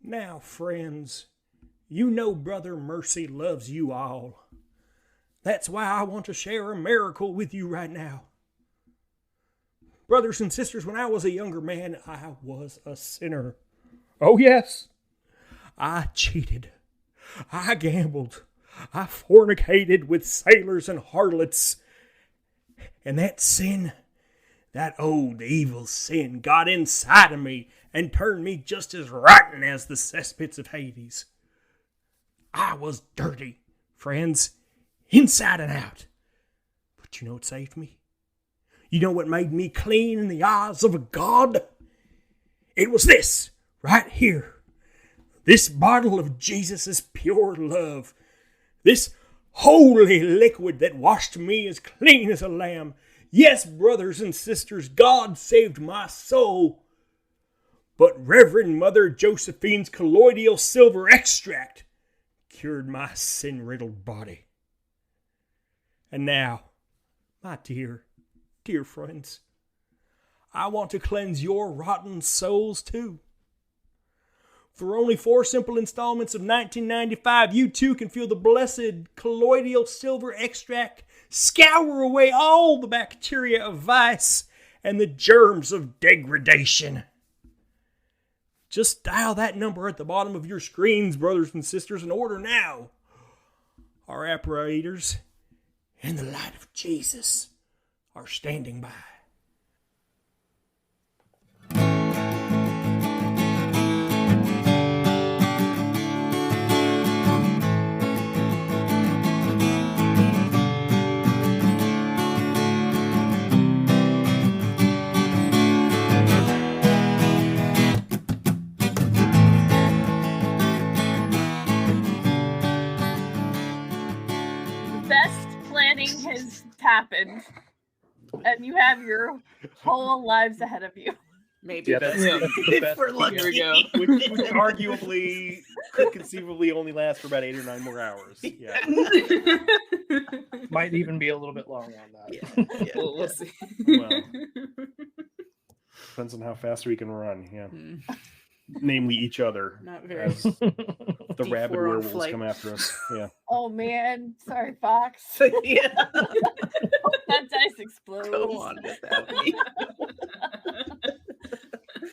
Now, friends, you know Brother Mercy loves you all. That's why I want to share a miracle with you right now. Brothers and sisters, when I was a younger man, I was a sinner. Oh, yes. I cheated. I gambled. I fornicated with sailors and harlots. And that sin, that old evil sin, got inside of me and turned me just as rotten as the cesspits of Hades. I was dirty, friends, inside and out. But you know what saved me? You know what made me clean in the eyes of a God? It was this, right here. This bottle of Jesus' pure love. This holy liquid that washed me as clean as a lamb. Yes, brothers and sisters, God saved my soul. But Reverend Mother Josephine's colloidal silver extract cured my sin-riddled body. And now, my dear friends, I want to cleanse your rotten souls too. For only 4 simple installments of $19.95, you too can feel the blessed colloidal silver extract scour away all the bacteria of vice and the germs of degradation. Just dial that number at the bottom of your screens, brothers and sisters, and order now. Our operators and the light of Jesus are standing by. Has happened, and you have your whole lives ahead of you. Maybe that's the best. We're lucky. Here we go. Which arguably could conceivably only last for about 8 or 9 more hours. Yeah. Might even be a little bit longer on that. Yeah. We'll see. Well, depends on how fast we can run. Yeah. Namely each other. Not very. As the rabid werewolves come after us. Yeah. Oh man, sorry, Fawkes. Yeah. That dice explodes. Go on with that.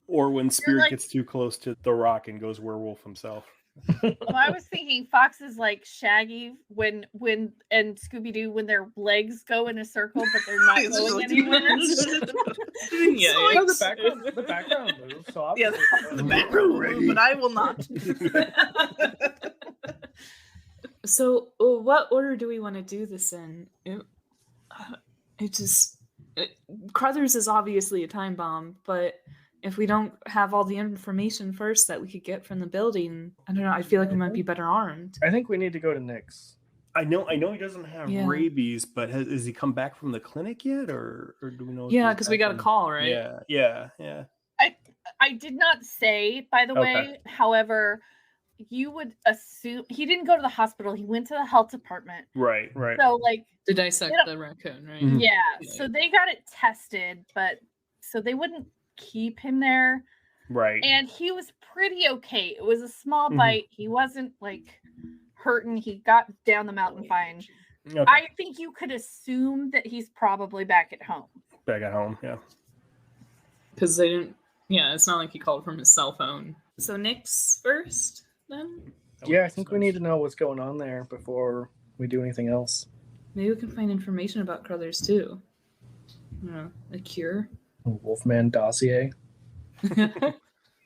Or when Spirit gets too close to the rock and goes werewolf himself. Well, I was thinking Fawkes is like Shaggy when and Scooby-Doo when their legs go in a circle but they're not going anywhere. Yeah, the background moves. So yeah, the background moves, but I will not. So, what order do we want to do this in? Crothers is obviously a time bomb, but if we don't have all the information first that we could get from the building, I don't know. I feel like we might be better armed. I think we need to go to Nick's. I know he doesn't have rabies, but has he come back from the clinic yet, or do we know? Yeah, because we got a call, right? Yeah. I did not say, by the way. However, you would assume he didn't go to the hospital. He went to the health department. Right. So, like, to dissect the raccoon, right? Mm-hmm. Yeah. So they got it tested, but so they wouldn't keep him there. Right. And he was pretty okay. It was a small bite. He wasn't like hurting. He got down the mountain fine. Okay. I think you could assume that he's probably back at home. Yeah. Because they didn't. Yeah, it's not like he called from his cell phone. So Nick's first, then? Yeah, I think we need to know what's going on there before we do anything else. Maybe we can find information about Crothers, too. I don't know, a cure? A Wolfman dossier. I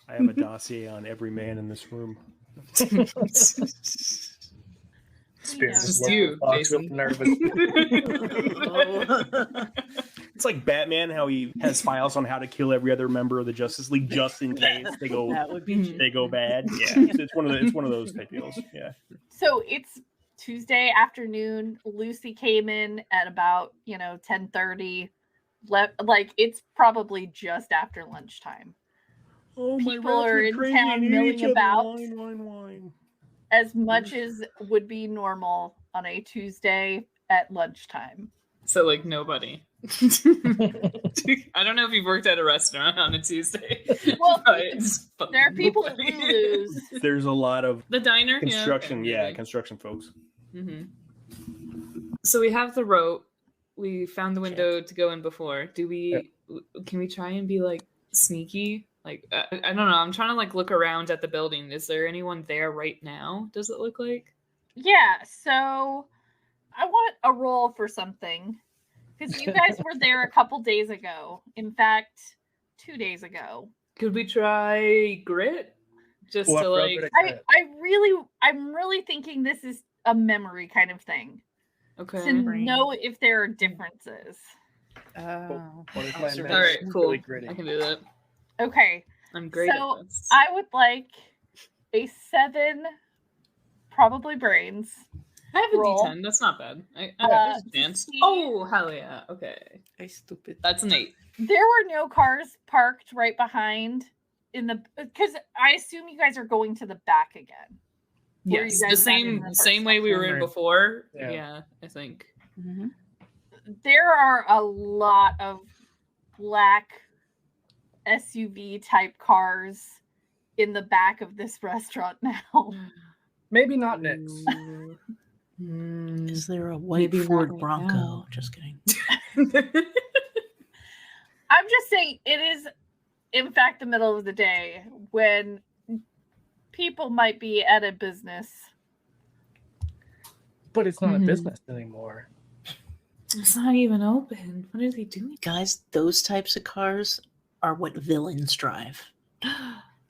have a dossier on every man in this room. Just you, Jason. Nervous. It's like Batman, how he has files on how to kill every other member of the Justice League just in case they go bad. Yeah, it's one of those type deals. Yeah. So it's Tuesday afternoon. Lucy came in at about 10:30. Like it's probably just after lunchtime. Oh, people are in town milling about. Wine. As much as would be normal on a Tuesday at lunchtime. So like nobody. I don't know if you've worked at a restaurant on a Tuesday. Well, but it's there are fucking people lovely. who lose. There's a lot of The diner, construction. yeah. Yeah, construction folks. Mm-hmm. So we have the rope. We found the window to go in before. Do we? Can we try and be like sneaky? Like I don't know. I'm trying to like look around at the building. Is there anyone there right now? Does it look like? Yeah, so I want a roll for something because you guys were there a couple days ago. In fact, 2 days ago. Could we try grit? Just What to road like. would I'm really thinking this is a memory kind of thing Okay. to know if there are differences. Oh. What if my Observation. name All right, is cool. really gritty? I can do that. Okay, I'm great so at this. I would like a 7, probably brains. I have a roll. D10. That's not bad. I Uh, dance. see- Oh hell yeah! Okay, I stupid. that's an 8. There were no cars parked right behind because I assume you guys are going to the back again. Where you Yes, guys the got same in the first same way we were in Right. before. Yeah. Yeah, I think. Mm-hmm. There are a lot of black SUV type cars in the back of this restaurant now. Maybe not Nick's. Is there a white Maybe not Ford right Bronco? now. Just kidding. I'm just saying it is, in fact, the middle of the day when people might be at a business. But it's not Mhm. a business anymore. It's not even open. What are they doing? Guys, those types of cars are what villains drive.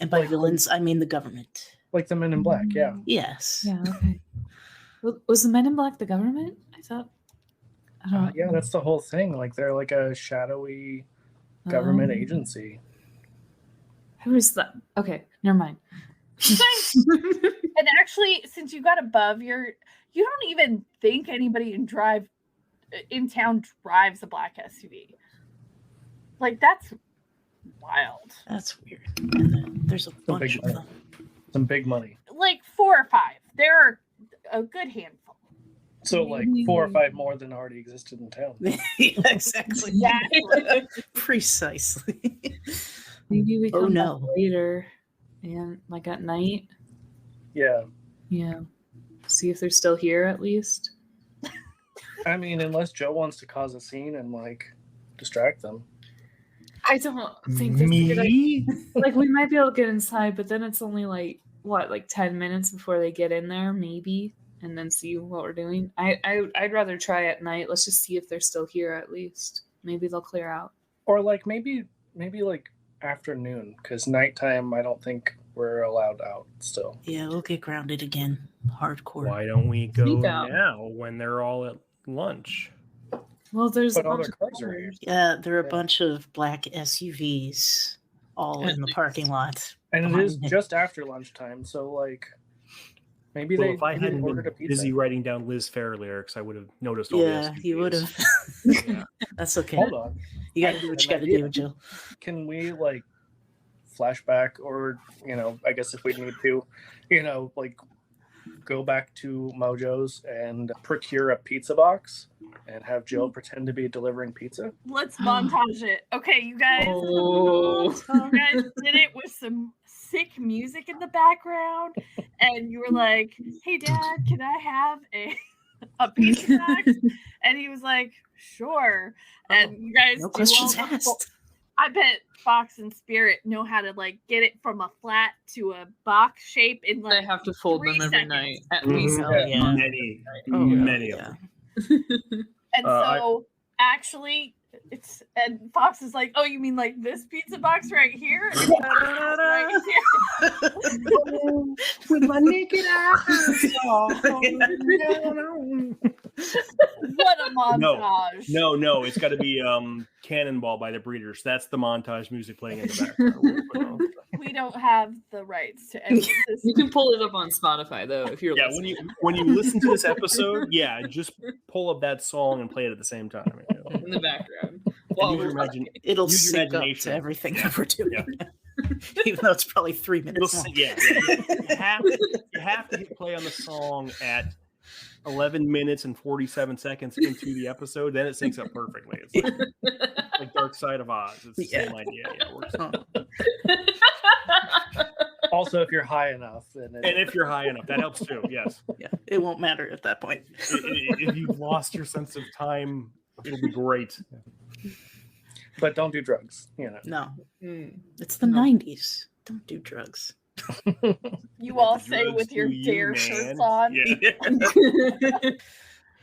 And by Like- villains, I mean the government. Like the Men in Black, yeah. Yes. Yeah. Okay. Was the Men in Black the government? I thought. I don't know. Yeah, that's the whole thing. Like they're like a shadowy government Um, agency. Who is that? Okay, never mind. And actually, since you got above you don't even think anybody in town drives a black SUV. Like that's wild. That's weird. And then there's a bunch big of them. Some big money. Like 4 or 5. There are a good handful. So like 4 or 5 more than already existed in town. Yeah, exactly. Yeah. Precisely. Maybe we Oh, come no. back later, and like at night. Yeah. Yeah. See if they're still here at least. I mean, unless Joe wants to cause a scene and like distract them. I don't think that's a good idea. Like we might be able to get inside, but then it's only like 10 minutes before they get in there, maybe, and then see what we're doing. I'd rather try at night. Let's just see if they're still here at least. Maybe they'll clear out. Or like maybe like afternoon, because nighttime I don't think we're allowed out still. Yeah, we'll get grounded again. Hardcore. Why don't we go Sneak out. now when they're all at lunch? Well, there's But a all bunch their of cars are here. cars. Yeah, there are a Yeah. bunch of black SUVs all in the parking lot. And it behind is me. just after lunchtime, so like maybe Well, they if I maybe they hadn't ordered a been pizza. busy writing down Liz Fair lyrics, I would have noticed all Yeah, the you would have. Yeah. That's okay. Hold on. You gotta do what you An gotta idea. do, Jill. Can we like flashback or I guess if we need to, like go back to Mojo's and procure a pizza box and have Jill pretend to be delivering pizza? Let's montage it. Okay, you guys. Oh. You guys did it with some sick music in the background, and you were like, "Hey, Dad, can I have a pizza box?" And he was like, "Sure." And you guys No do questions all the- asked. I bet Fawkes and Spirit know how to like get it from a flat to a box shape in They like have to fold 3 them every seconds. night. At Mhm. least. Oh, yeah. Many, Oh, many of yeah. them. And I- so actually and Fawkes is like, "Oh, you mean like this pizza box right here?" And right here. With my naked eyes. What a montage. No, it's got to be Cannonball by the Breeders. That's the montage music playing in the background. We don't have the rights to any of this. You can pull it up on Spotify though if you're Yeah, listening. when you listen to this episode, yeah, just pull up that song and play it at the same time. In the background. And Well, use your It'll Use your sync up imagination. to everything that we're doing. Yeah. Even though it's probably 3 It'll minutes s- long. yeah, you have to hit play on the song at 11 minutes and 47 seconds into the episode, then it syncs up perfectly. It's like Dark Side of Oz. It's the same idea. Yeah, it works. Also, if you're high enough, then And if you're high enough, that helps too. Yes. Yeah, it won't matter at that point. If you've lost your sense of time, it'll be great. But don't do drugs. No, it's the 90s. Don't do drugs. You all say Drugs with your do you, dare man. shirts on. Yeah.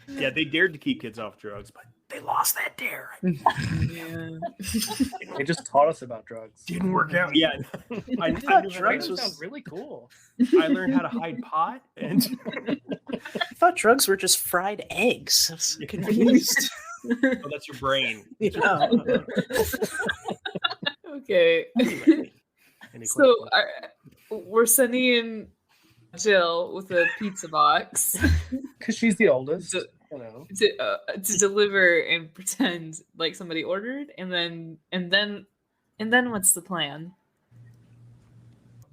Yeah, they dared to keep kids off drugs, but they lost that dare. Yeah. They just taught us about drugs. Didn't work out. Yeah, I knew Drugs drugs sound really cool. I learned how to hide pot, and I thought drugs were just fried eggs. I was so confused. oh, that's your brain. Yeah. Okay. Any So questions? we're sending in Jill with a pizza box Because she's the oldest. to, You know. to deliver and pretend like somebody ordered, and then what's the plan?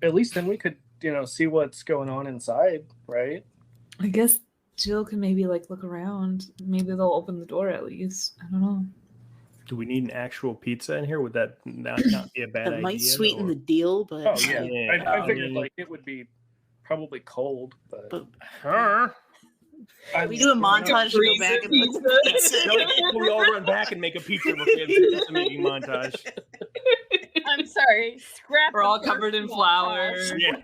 At least then we could, see what's going on inside, right? I guess Jill can maybe like look around. Maybe they'll open the door at least. I don't know. Do we need an actual pizza in here? Would that not be a bad idea? That might sweeten or- the deal, but Oh yeah. Yeah, I figured mean- like it would be probably cold, but Huh? we do a montage to go back and look at the pizza. No, we all run back and make a pizza pizza making montage. I'm sorry. Scrap. We're the all first covered in montage. flour. Yeah.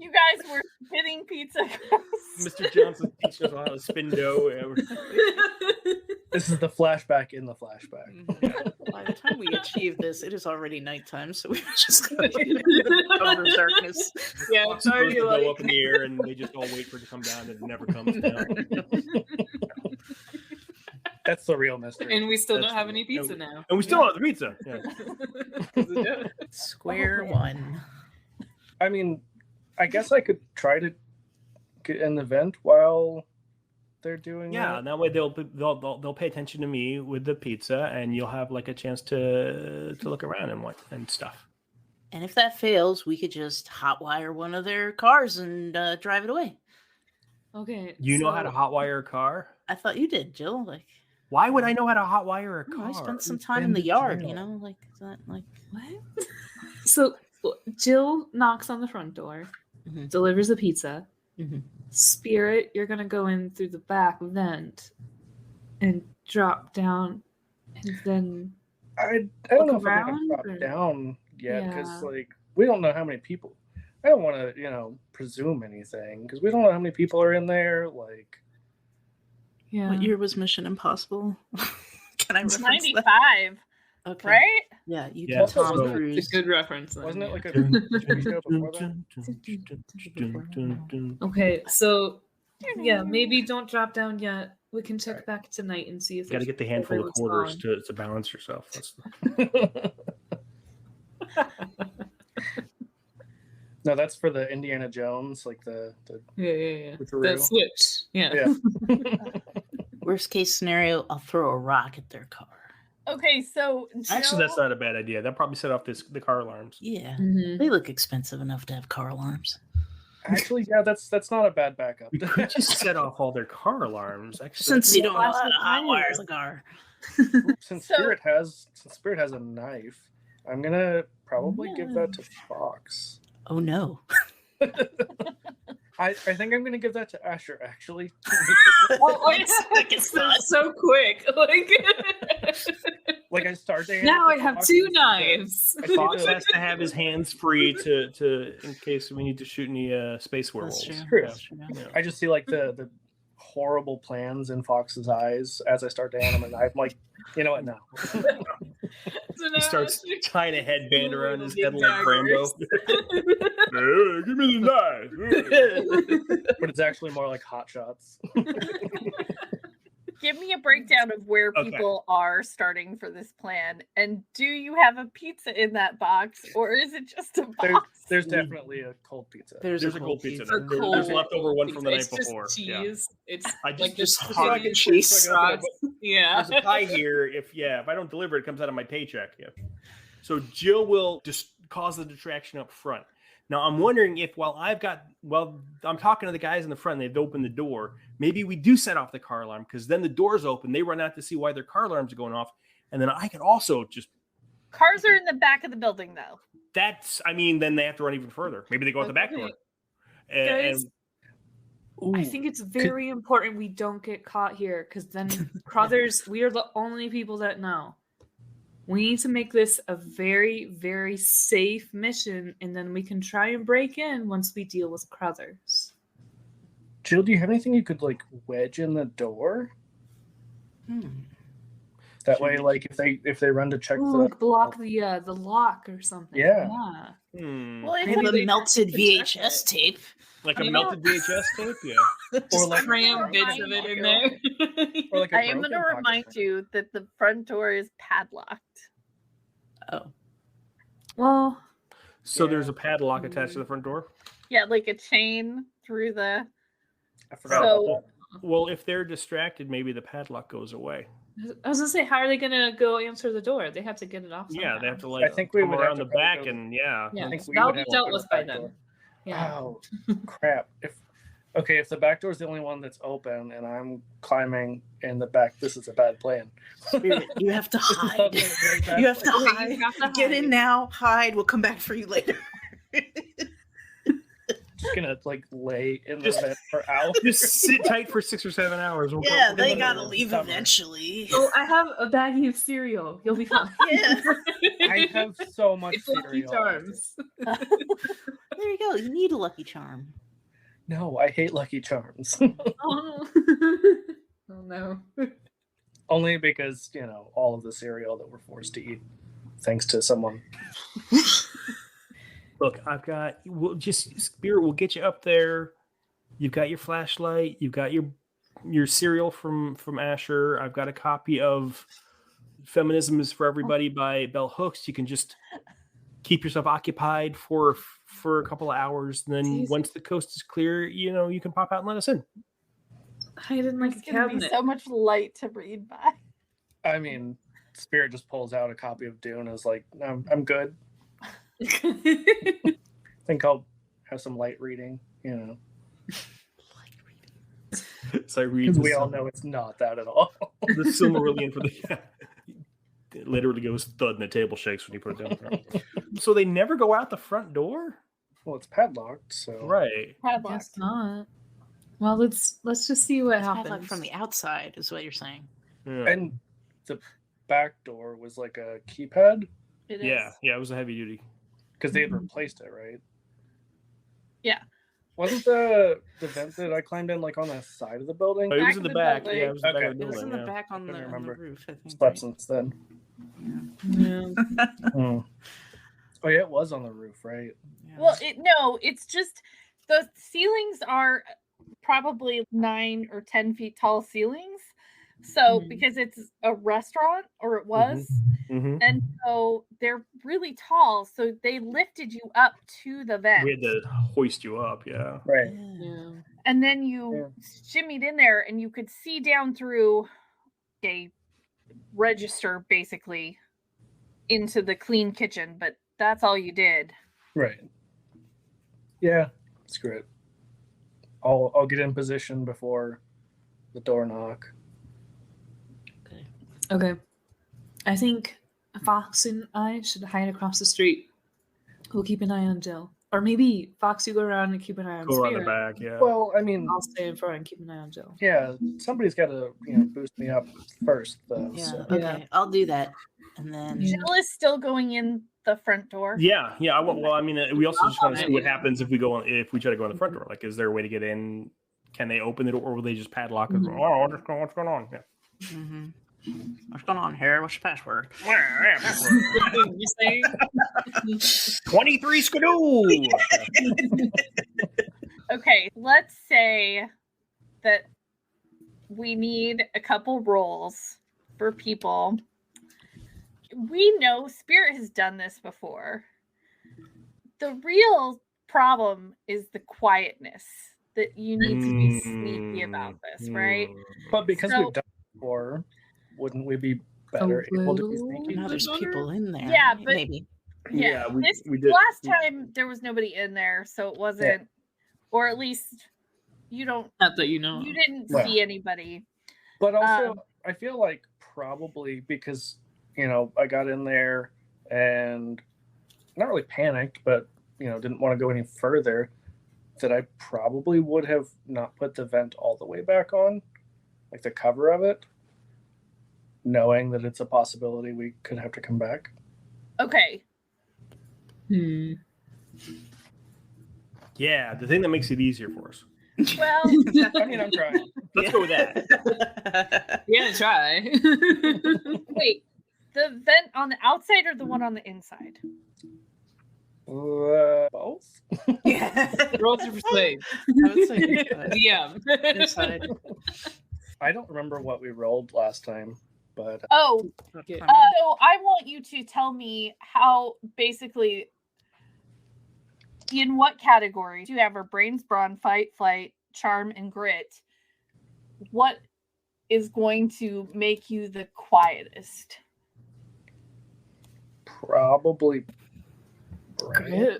You guys were spitting pizza. Mr. Johnson's teaching us how to spin dough. this is the flashback in the flashback. By the time we achieve this, it is already nighttime, so we just go into utter darkness. Yeah, Fox it's already supposed to go like up in the air, and they just all wait for it to come down, and it never comes down. That's the real mystery. and we still That's don't have true. any pizza now. And we still don't have the pizza. Yeah. Square one. I mean, I guess I could try to get an event while they're doing Yeah, that. and that way they'll pay attention to me with the pizza, and you'll have like a chance to look around and stuff. And if that fails, we could just hotwire one of their cars and drive it away. Okay. You know how to hotwire a car? I thought you did, Jill. Like, Why would I know how to hotwire a oh, car? I spent some It's time been in the the yard, journal. Like, is that like What? So Jill knocks on the front door, Mhm. delivers a pizza. Mhm. Spirit, you're gonna go in through the back vent and drop down, and then I don't know Look if I'm around, gonna or- drop down yet because Yeah. like we don't know how many people. I don't want to presume anything because we don't know how many people are in there. Like yeah. what year was Mission Impossible? Can I reference that? 95, Okay. right? Yeah, you Yeah, did Tom so- It's Cruise. a good reference. Then, wasn't it yeah. like a TV show before that? Okay, so yeah, maybe don't drop down yet. We can check back tonight and see if Got to there's get the handful of everyone's quarters gone. to balance yourself. No, that's for the Indiana Jones, like the Yeah. The Switcheroo. switch. Yeah. Yeah. Worst case scenario, I'll throw a rock at their car. Okay, so Actually, that's Jill- not a bad idea. That probably set off the car alarms. Yeah. Mhm. They look expensive enough to have car alarms. Actually, yeah, that's not a bad backup. We could just set off all their car alarms. Actually, Since you don't know Yeah. how to hotwire the car. Since So- Spirit has a knife, I'm gonna probably give that to Fawkes. Oh no. I think I'm gonna give that to Asher actually. It's so quick. Like Like I start to now I have two knives. Fox has to have his hands free to in case we need to shoot any space werewolves. That's true. That's true. Yeah. I just see like the horrible plans in Fox's eyes as I start to hand him a knife. I'm like, you know what? No. So He now starts it's- tying a headband around his head Big like Rambo. Hey, give me the knife. But it's actually more like Hot Shots. give me a breakdown of where Okay. people are starting for this plan. And do you have a pizza in that box, or is it just a box? There's definitely a cold pizza. There's a cold pizza. A There's cold leftover one from the pizza. night It's before. just Yeah. cheese. It's I just- like just just hot cheese. cheese. Sauce. Yeah. There's a pie here. If I don't deliver, it comes out of my paycheck. Yeah. So Jill will just cause the distraction up front. Now I'm wondering if I'm talking to the guys in the front, they've opened the door. Maybe we do set off the car alarm because then the door's open. They run out to see why their car alarms are going off, and then I can also just. Cars are in the back of the building, though. Then they have to run even further. Maybe they go out the back door. Guys, I think it's very important we don't get caught here because then Crothers, we are the only people that know. We need to make this a very, very safe mission, and then we can try and break in once we deal with Crothers. Jill, do you have anything you could like wedge in the door? That way, like if they run to check like block the lock or something. Yeah. Well, I have a melted VHS tape. Like a melted VHS tape, yeah. Or like cram bits of it in there. Or like I am going to remind you that the front door is padlocked. Oh. Well. So there's a padlock attached to the front door? Yeah, like a chain through the. I forgot. So, well, if they're distracted, maybe the padlock goes away. I was gonna say, how are they gonna go answer the door? They have to get it off. Yeah, somehow. they have to I think we come would around have the to back go- and yeah. Yeah, I think we that'll would be have to dealt go with to by the back then. door. Yeah. Oh crap! If the back door is the only one that's open and I'm climbing in the back, this is a bad plan. Spirit, you have to hide. You have to hide. You have to Get in hide. now. Hide. We'll come back for you later. Just gonna like lay in the bed for hours. Just sit tight for 6 or 7 hours. We'll Yeah, go- they we'll gotta go- leave Summer. eventually. Oh, I have a baggie of cereal. You'll be fine. Yeah. I have so much It's Lucky cereal. Charms. There you go. You need a Lucky Charm. No, I hate Lucky Charms. Oh. Oh no. Only because, all of the cereal that we're forced to eat thanks to someone. Look, Spirit will get you up there. You've got your flashlight. You've got your cereal from Asher. I've got a copy of Feminism is for Everybody by Bell Hooks. You can just keep yourself occupied for a couple of hours. And then once the coast is clear, you can pop out and let us in. Hide in like a it's going to be cabinet. so much light to read by. I mean, Spirit just pulls out a copy of Dune and is like, no, I'm good. I think I'll have some light reading, So I read. Because we all know it's not that at all. The Silmarillion for the. It literally goes thud and the table shakes when you put it down. So they never go out the front door? Well, it's padlocked, so. Right. Padlock. Guess not. Well, let's just see what Padlock happens. from the outside is what you're saying. Yeah. And the back door was like a keypad It is. Yeah, it was a heavy duty. because they had replaced it, right? Yeah. Wasn't the vent that I climbed in like on the side of the building? Oh, it Back was in of the the back. building. Yeah, it was in the back Okay. of the It was building. in the Yeah. back on couldn't the remember. roof, I think. Slept right? since then. Yeah. Hmm. Oh yeah, it was on the roof, right? Yeah. Well, it's just the ceilings are probably 9 or 10 feet tall ceilings. So Mhm. because it's a restaurant, or it was, Mm-hmm. and so they're really tall. So they lifted you up to the vent, We had to hoist you up. Yeah. Right. Yeah. and then you shimmied in there, and you could see down through a register basically into the clean kitchen. But that's all you did. Right. Yeah. Screw it. I'll get in position before the door knock. Okay. I think Fox and I should hide across the street. We'll keep an eye on Jill. Or maybe Fox, you go around and keep an eye on Go around the Spirit. back. Yeah. Well, I mean, I'll stay in front and keep an eye on Jill. yeah, somebody's got to boost me up first, though. Yeah, So. okay. I'll do that. And then Yeah. Jill is still going in the front door. Yeah. Well, I mean, we also just want to see what happens if we try to go in the front door. Like, is there a way to get in? Can they open the door, or will they just padlock it? Mhm. Oh, what's going on? Yeah. Mhm. What's going on here? What's your password? You say? 23 skidoo. Okay, let's say that we need a couple rolls for people. We know Spirit has done this before. The real problem is the quietness, that you need to be sneaky about this, right? But because So- we've done it before, wouldn't we be better able to be little- sneaky? Now there's people in there. Yeah, right? but- maybe. Yeah, we did. Last time there was nobody in there, so it wasn't, or at least you don't. Not that you know. You didn't Yeah. see anybody. But also, I feel like probably because, I got in there and not really panicked, but, didn't want to go any further, that I probably would have not put the vent all the way back on, like the cover of it, knowing that it's a possibility we could have to come back. Okay. Yeah, the thing that makes it easier for us. Well, I mean, I'm trying. Let's go with that. Yeah, try. wait, the vent on the outside or the one on the inside? Both? Yeah. Roll to persuade. I would say DM. inside. I don't remember what we rolled last time, but Oh, Okay. so I want you to tell me how basically in what category do you have our brains, brawn, fight, flight, charm, and grit? What is going to make you the quietest? probably brain.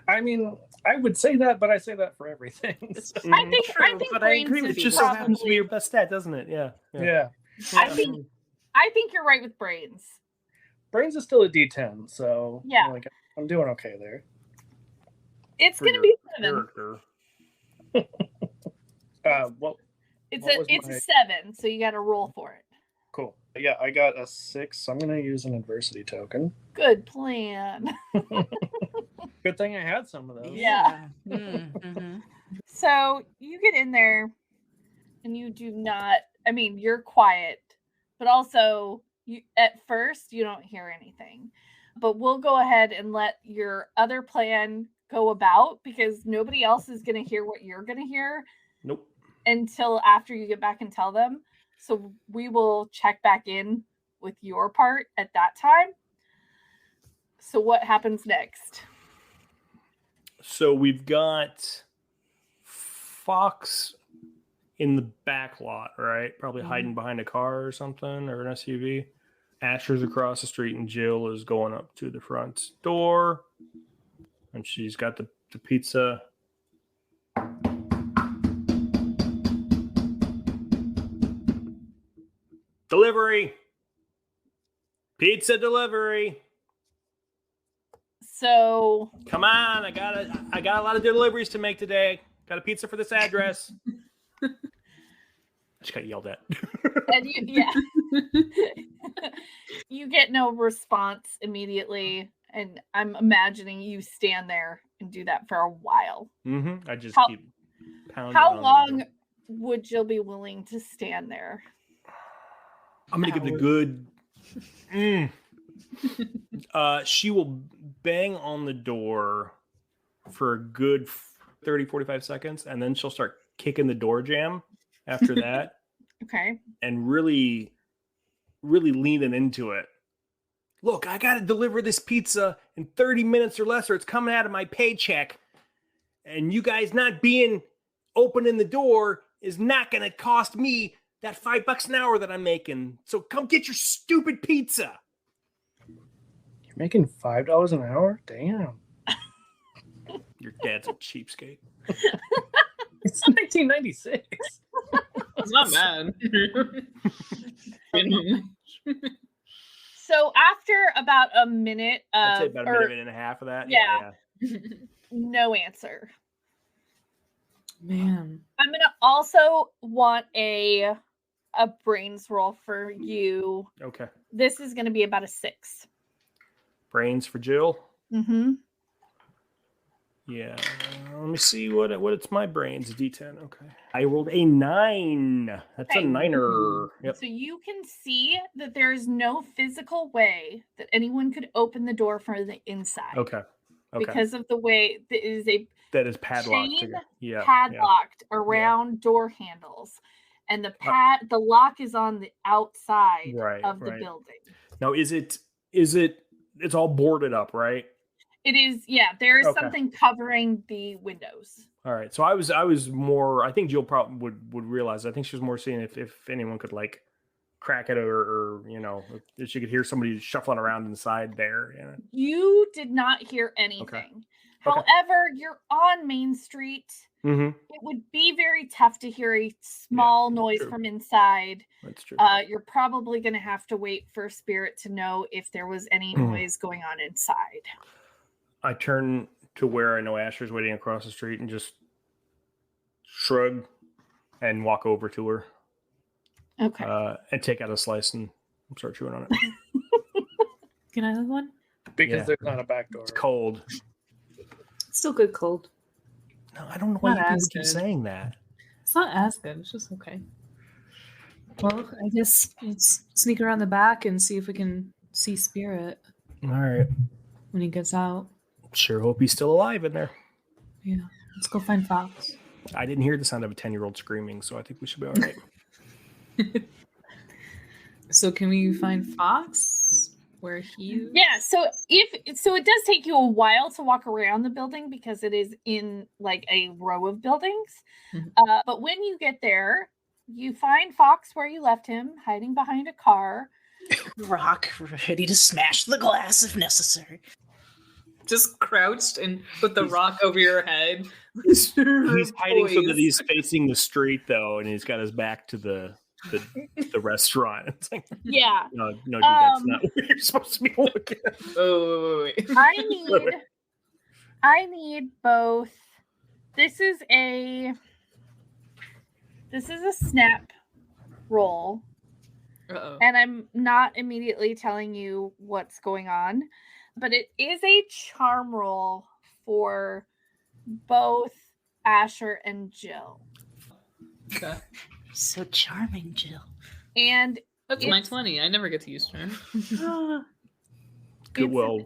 I mean, I would say that, but I say that for everything. So, I think but I brains agree is with It you. just so happens to be probably- your best stat, doesn't it? Yeah. yeah. I think you're right with brains. Brains is still a D10, so Yeah. like, I'm doing okay there. It's For going to your be 7. character. Well, It's what a was it's my- a 7, so you got to roll for it. cool. Yeah, I got a 6, so I'm going to use an adversity token. Good plan. Good thing I had some of those. Yeah. Mm-hmm. So you get in there and you do not, I mean, you're quiet, but also you at first you don't hear anything. But we'll go ahead and let your other plan go about because nobody else is going to hear what you're going to hear Nope. until after you get back and tell them. So we will check back in with your part at that time. So what happens next? So we've got Fawkes in the back lot, right? Probably hiding behind a car or something, or an SUV. Asher's across the street, and Jill is going up to the front door. And she's got the pizza. Delivery. Pizza delivery. So Come on, I got a lot of deliveries to make today. Got a pizza for this address. I just got yelled at. and you get no response immediately, and I'm imagining you stand there and do that for a while. Mm-hmm. I just How- keep pounding. How on the long door. would Jill be willing to stand there? I'm gonna give the good. She will bang on the door for a good 30, 45 seconds, and then she'll start kicking the door jam after that, Okay. and really leaning into it. Look, I gotta deliver this pizza in 30 minutes or less, or it's coming out of my paycheck. And you guys not being opening the door is not gonna cost me that $5 an hour that I'm making. So come get your stupid pizza. You're making $5 an hour? Damn. Your dad's a cheapskate. It's 1996. It's not bad. So after about a minute I'd say of about a minute and a half of that. yeah. no answer, Man. I'm gonna also want a brains roll for you. Okay. This is gonna be about a 6. Brains for Jill. Mm-hmm. Yeah. Let me see what it's my brains. D10. Okay. I rolled a 9. That's Okay. a 9er. Yep. So you can see that there is no physical way that anyone could open the door from the inside. Okay. Because of the way that is a That is padlocked. chain together. Yeah. padlocked around door handles, and the lock is on the outside Right, of the right. building. Now, is it? It's all boarded up, right? It is, yeah. There is Okay. something covering the windows. All right. So I was more. I think Jill probably would realize. I think she was more seeing if anyone could like crack it, or if she could hear somebody shuffling around inside there. You did not hear anything. However, you're on Main Street. Mm-hmm. It would be very tough to hear a small noise from inside. That's true. You're probably going to have to wait for Spirit to know if there was any noise going on inside. I turn to where I know Asher's waiting across the street and just shrug and walk over to her. Okay. And take out a slice and start chewing on it. Can I have one? Because there's not a back door. It's cold. It's still good cold. No, I don't know why Not people as keep good. saying that. It's not as good. It's just okay. Well, I guess let's sneak around the back and see if we can see Spirit All right. when he gets out. Sure hope he's still alive in there. Yeah. Let's go find Fawkes. I didn't hear the sound of a 10-year-old screaming, so I think we should be all right. So can we find Fawkes where he? Yeah. So it does take you a while to walk around the building because it is in like a row of buildings. Mhm. But when you get there, you find Fawkes where you left him, hiding behind a car. Rock, ready to smash the glass if necessary. Just crouched and put the rock over your head. He's hiding so that he's facing the street, though, and he's got his back to the restaurant. It's like, Yeah. no, dude, that's not where you're supposed to be looking. Oh, wait. I need both. This is a snap roll. Uh-oh. And I'm not immediately telling you what's going on, but it is a charm roll for both Asher and Jill. Okay. So charming, Jill. And That's my 20. I never get to use charm. Goodwill.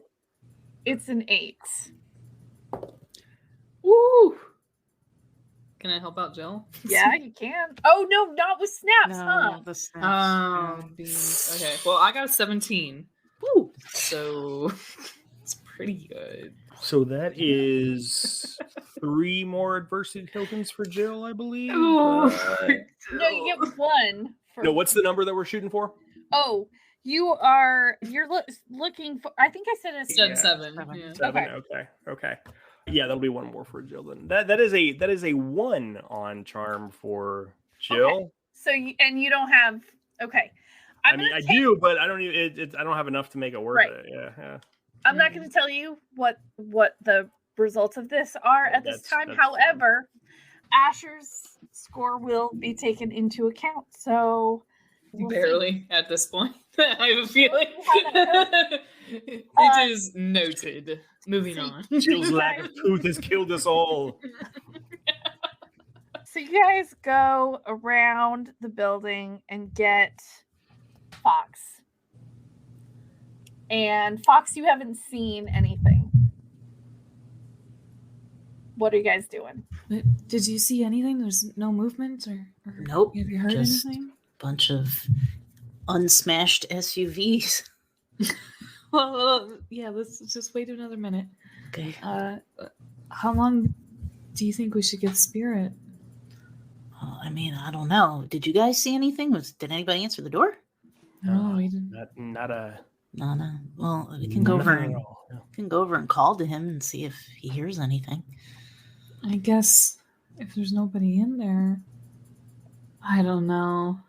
it's an 8. Woo! Can I help out Jill? Yeah, you can. Oh no, not with snaps, huh? The snaps. Oh, beans. Okay. Well, I got a 17. Woo! So it's pretty good. So that is 3 more adversity tokens for Jill, I believe. No, you get 1. No, what's the number that we're shooting for? Oh, you're looking for. I think I said a Said Yeah. 7. Seven. Yeah. 7. Okay. Yeah, that'll be 1 more for Jill then. That is a 1 on charm for Jill. Okay. So you don't have. Okay. I do, but I don't even. I don't have enough to make it worth Right. it. Yeah. I'm not going to tell you what the results of this are at this time. That's However, Asher's score will be taken into account. So we'll see. Barely at this point. I have a feeling. It is noted. Moving on. Jill's lack of tooth has killed us all. So you guys go around the building and get Fawkes. And Fawkes, you haven't seen anything. What are you guys doing? Did you see anything? There's no movement or Nope. have you heard Just anything? bunch of unsmashed SUVs. Well, yeah, let's just wait another minute. Okay. How long do you think we should give Spirit? I mean, I don't know. Did you guys see anything? Did anybody answer the door? No, we didn't. Not a. No. Well, we can go over nothing and at all. No. can go over and call to him and see if he hears anything. I guess if there's nobody in there, I don't know.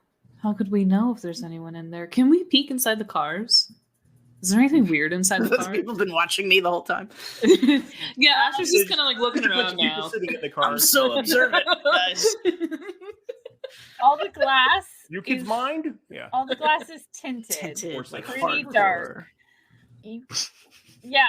How could we know if there's anyone in there? Can we peek inside the cars? Is there anything weird inside the Those car? people have been watching me the whole time. Yeah, Asher's just kind of like looking There's a bunch around of people now. sitting in the car. I'm so observant, guys. All the glass. Your kid's is- mind? Yeah. All the glass is tinted. Tinted, Or it's like Pretty hardcore. dark. Yeah,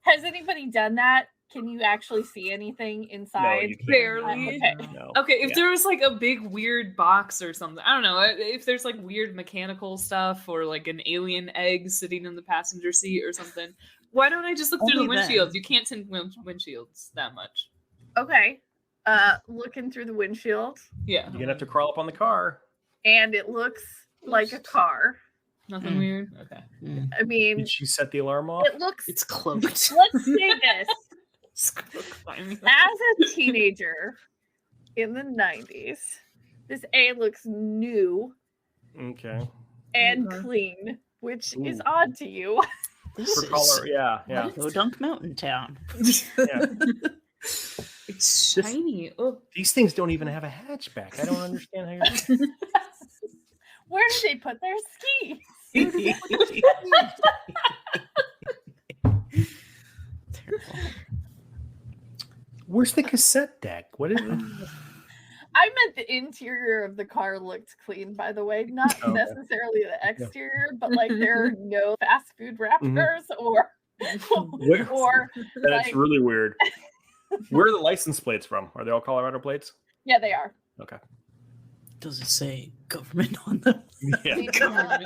has anybody done that? Can you actually see anything No, inside? you can't. Barely. Okay. No. Okay, if Yeah. there was like a big weird box or something, I don't know. If there's like weird mechanical stuff or like an alien egg sitting in the passenger seat or something, why don't I just look through the Only then. windshields? You can't tint windshields that much. Okay. Looking through the windshield, Yeah, You're gonna have to crawl up on the car. and it looks like a car. nothing Mm. weird. Okay. I mean, Did she set the alarm off? it looks. It's cloaked. Let's say this: as a teenager in the 90s, this A looks new Okay. and Okay. clean, which is Ooh. odd to you. This For color, yeah. Podunk Mountain Town. Yeah. It's shiny. Oh, These things don't even have a hatchback. I don't understand how you're. Where did they put their skis? Terrible. Where's the cassette deck? What is it? I meant the interior of the car looked clean, by the way, not Okay. necessarily the exterior, but like there are no fast food wrappers or Where- or That's like, really weird. Where are the license plates from? Are they all Colorado plates? yeah, they are. Okay. Does it say government on them? Yeah. They do not-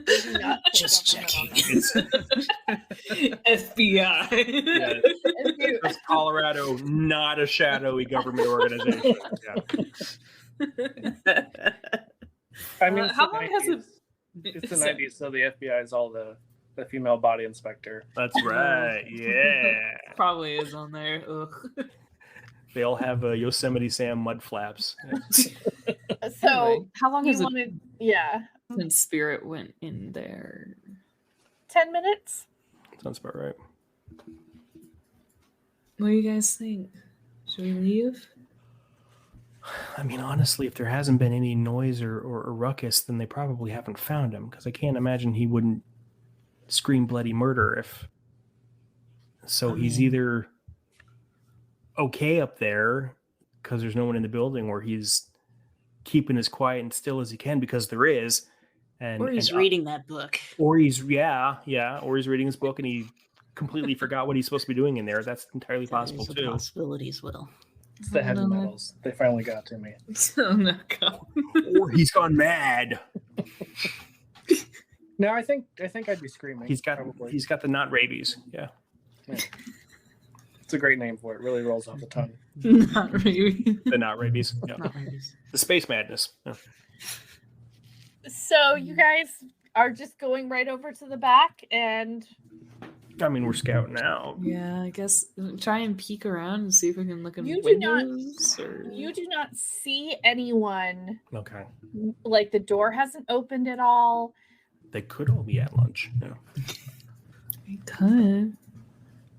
they do not say Just government on checking. them. FBI. Yeah. If you- It's Colorado, not a shadowy government organization. Yeah. I mean, it's how the long has it? 90s. It's the 90s, so the FBI is all the female body inspector. That's right. Yeah. Probably is on there. Ugh. They all have Yosemite Sam mud flaps. So Anyway, how long you has it wanted, yeah, since Spirit went in there? 10 minutes. Sounds about right. What do you guys think? Should we leave? I mean, honestly, if there hasn't been any noise or ruckus, then they probably haven't found him, because I can't imagine he wouldn't scream bloody murder if. So he's either okay up there because there's no one in the building, or he's keeping as quiet and still as he can because there is. Or he's reading that book. Or he's or he's reading his book and he completely forgot what he's supposed to be doing in there. That's entirely possible There's a too. possibility as well. It's the heavy No. metals. They finally got to me. Oh, no, go. Or he's gone mad. No, I think I'd be screaming. He's got probably. the not rabies. Yeah. It's a great name for it. Really rolls off the tongue. Not really. The not rabies. Yeah. Not rabies. The space madness. Yeah. So you guys are just going right over to the back and I mean, we're scouting out. Yeah, I guess try and peek around and see if we can look in You do not- windows. Or... you do not see anyone. Okay. Like the door hasn't opened at all. They could all be at lunch. Yeah. I could.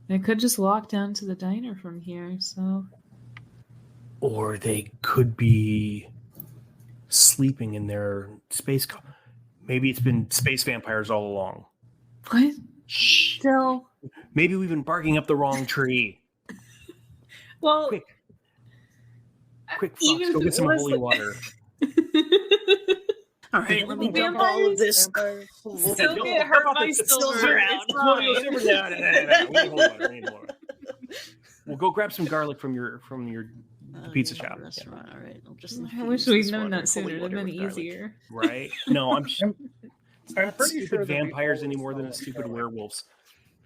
I could just walk down to the diner from here. So Or they could be sleeping in their space. Maybe it's been space vampires all along. what? Shh. Still. Maybe we've been barking up the wrong tree. Well, Quick, Fawkes, even go if get it some was holy like- water. All right, let me dump Vampires- all of this. Still get hurt by silver. out. It's fine. We need holy water. We'll go grab some garlic from your pizza yeah, shop. Restaurant. All right, I'll just. I wish infuse we'd this known water that with sooner. holy It'd water been with garlic. easier. Right? No, I'm I'm pretty stupid sure that we vampires always any more than smell a like stupid garlic. werewolves.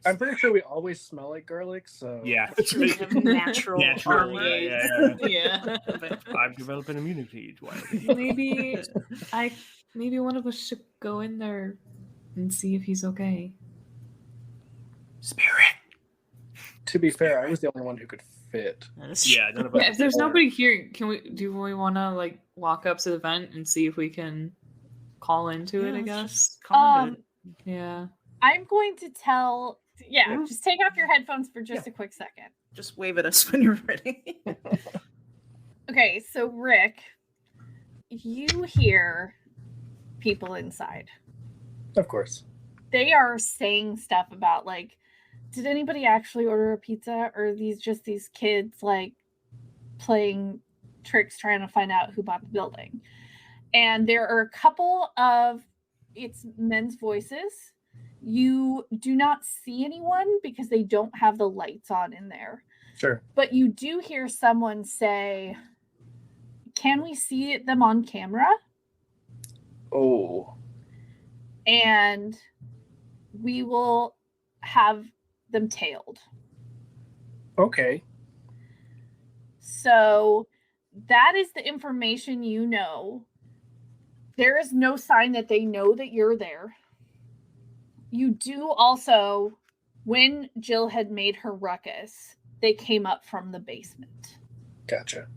I'm pretty sure we always smell like garlic. So Yeah, That's true. We have natural Natural, armor. yeah. Yeah. I've developed an immunity to wild. Maybe one of us should go in there and see if he's okay. Spirit. to be fair, I was the only one who could fit. That is true. Yeah, none of us. Yeah, if there's nobody here, do we want to like walk up to the vent and see if we can call into it? I let's guess. just call it. Yeah. I'm going to tell. Yeah, Mhm. just take off your headphones for just a quick second. Just wave at us when you're ready. Okay, so Rick, you hear people inside. Of course. They are saying stuff about like, did anybody actually order a pizza, or are these just these kids like playing tricks trying to find out who bought the building? And there are a couple of it's men's voices. You do not see anyone because they don't have the lights on in there. Sure. But you do hear someone say, "Can we see them on camera?" Oh. And we will have them tailed. Okay. So that is the information you know. There is no sign that they know that you're there. You do also, when Jill had made her ruckus, they came up from the basement. Gotcha.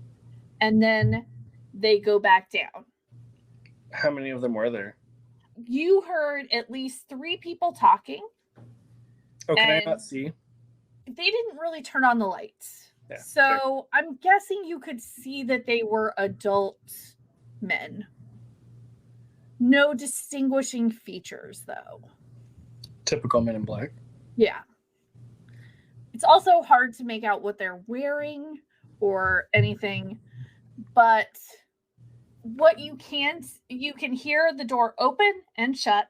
And then they go back down. How many of them were there? You heard at least 3 people talking. Oh, can I And- not see? They didn't really turn on the lights. Yeah, So I'm guessing you could see that they were adult men. No distinguishing features, though. Typical Men in Black. Yeah. It's also hard to make out what they're wearing or anything, but what you can hear the door open and shut,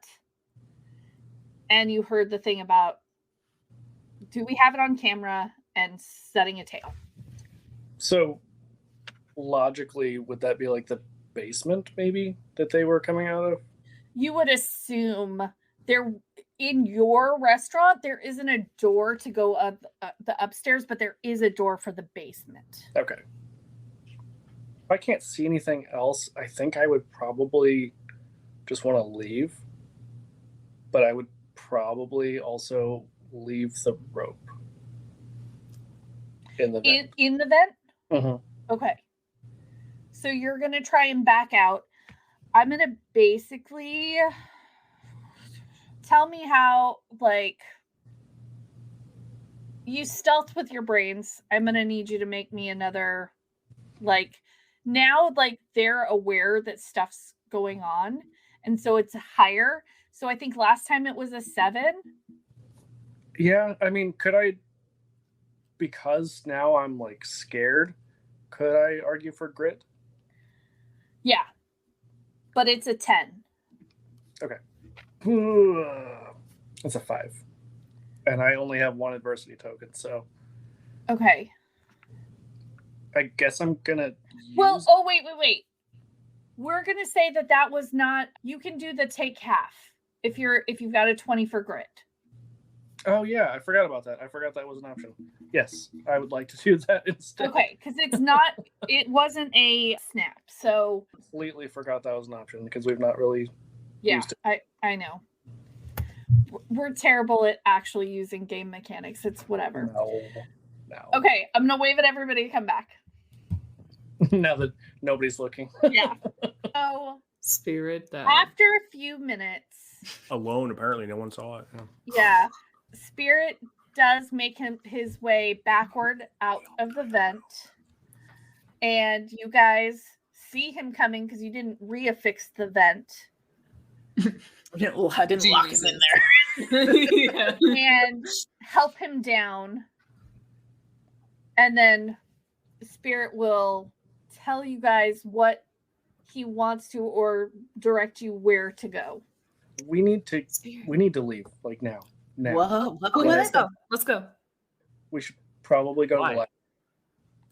and you heard the thing about, do we have it on camera, and setting a tail. So, logically, would that be like the basement, maybe, that they were coming out of? You would assume there, in your restaurant, there isn't a door to go up the upstairs, but there is a door for the basement. Okay. If I can't see anything else, I think I would probably just want to leave. But I would probably also leave the rope in the vent. In the vent? Mhm. Okay. So you're going to try and back out. I'm going to basically tell me how, like, you stealth with your brains. I'm going to need you to make me another, like, now, like, they're aware that stuff's going on. And so it's higher. So I think last time it was a 7. Yeah, I mean, could I, because now I'm like scared, could I argue for grit? Yeah. But it's a 10. It's a 5. And I only have 1 adversity token, so Okay. I guess I'm gonna use... Well, wait. We're gonna say that was not. You can do the take half if you've got a 20 for grit. Oh yeah, I forgot about that. I forgot that was an option. Yes, I would like to do that instead. Okay, because it's not. It wasn't a snap. So Completely forgot that was an option because we've not really yeah, used I know. We're terrible at actually using game mechanics. It's whatever. No. Okay, I'm gonna wave at everybody to come back. Now that nobody's looking. Yeah. So Spirit died. after a few minutes, Alone, apparently, no one saw it. yeah, Spirit does make his way backward out of the vent, and you guys see him coming because you didn't reaffix the vent, I didn't lock him in there. Yeah. and help him down, and then Spirit will tell you guys what he wants to or direct you where to go. We need to leave like now. Whoa, Let's go. Let's go. We should probably go to Why?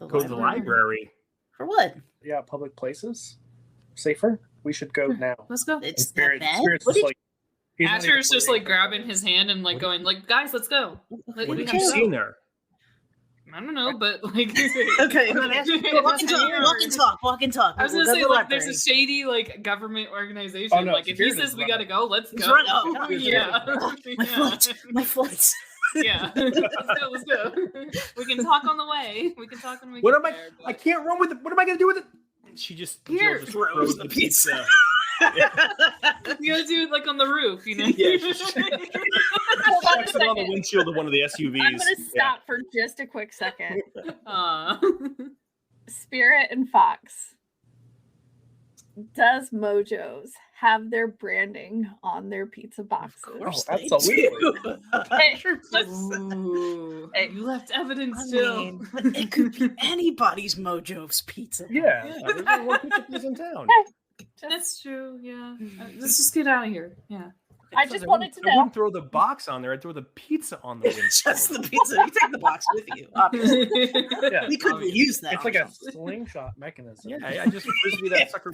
the Go to the library. For what? public places. Safer. We should go now. Let's go. It's Spirit's that bad? just like he's not Asher's even just like breathing. grabbing his hand and like going like, guys, let's go. What We did have you to see go. in there? I don't know, but like Okay, walk and talk. I was We'll gonna say go to the like there's a library. shady like government organization. Oh, no, like if he Spirit is says we gotta go, let's He's go. right. Oh, yeah. My flights. My flights. Yeah. Let's go. We can talk on the way. We can talk when we What get am I? there, but- I can't run with it. What am I going to do with it? She just Here, Jill just throws throws the the pizza. pizza. You gotta do it like on the roof, you know? Yeah, Hold on a Chucks it on the second. windshield of one of the SUVs. I'm gonna stop for just a quick second. Aw. Spirit and Fawkes. Does Mojo's have their branding on their pizza boxes? Of course Oh, they absolutely. do. Hey, Ooh. You left evidence I still. mean, but it could be anybody's Mojo's pizza. Yeah. There's only one pizza place in town. That's true, yeah. Let's just get out of here. Yeah. I just wanted to I know. wouldn't throw the box on there. I'd throw the pizza on the windshield. Just the pizza. You take the box with you. Obviously. Yeah. We could use that. It's like a slingshot mechanism. Yeah, I just frisbee that sucker.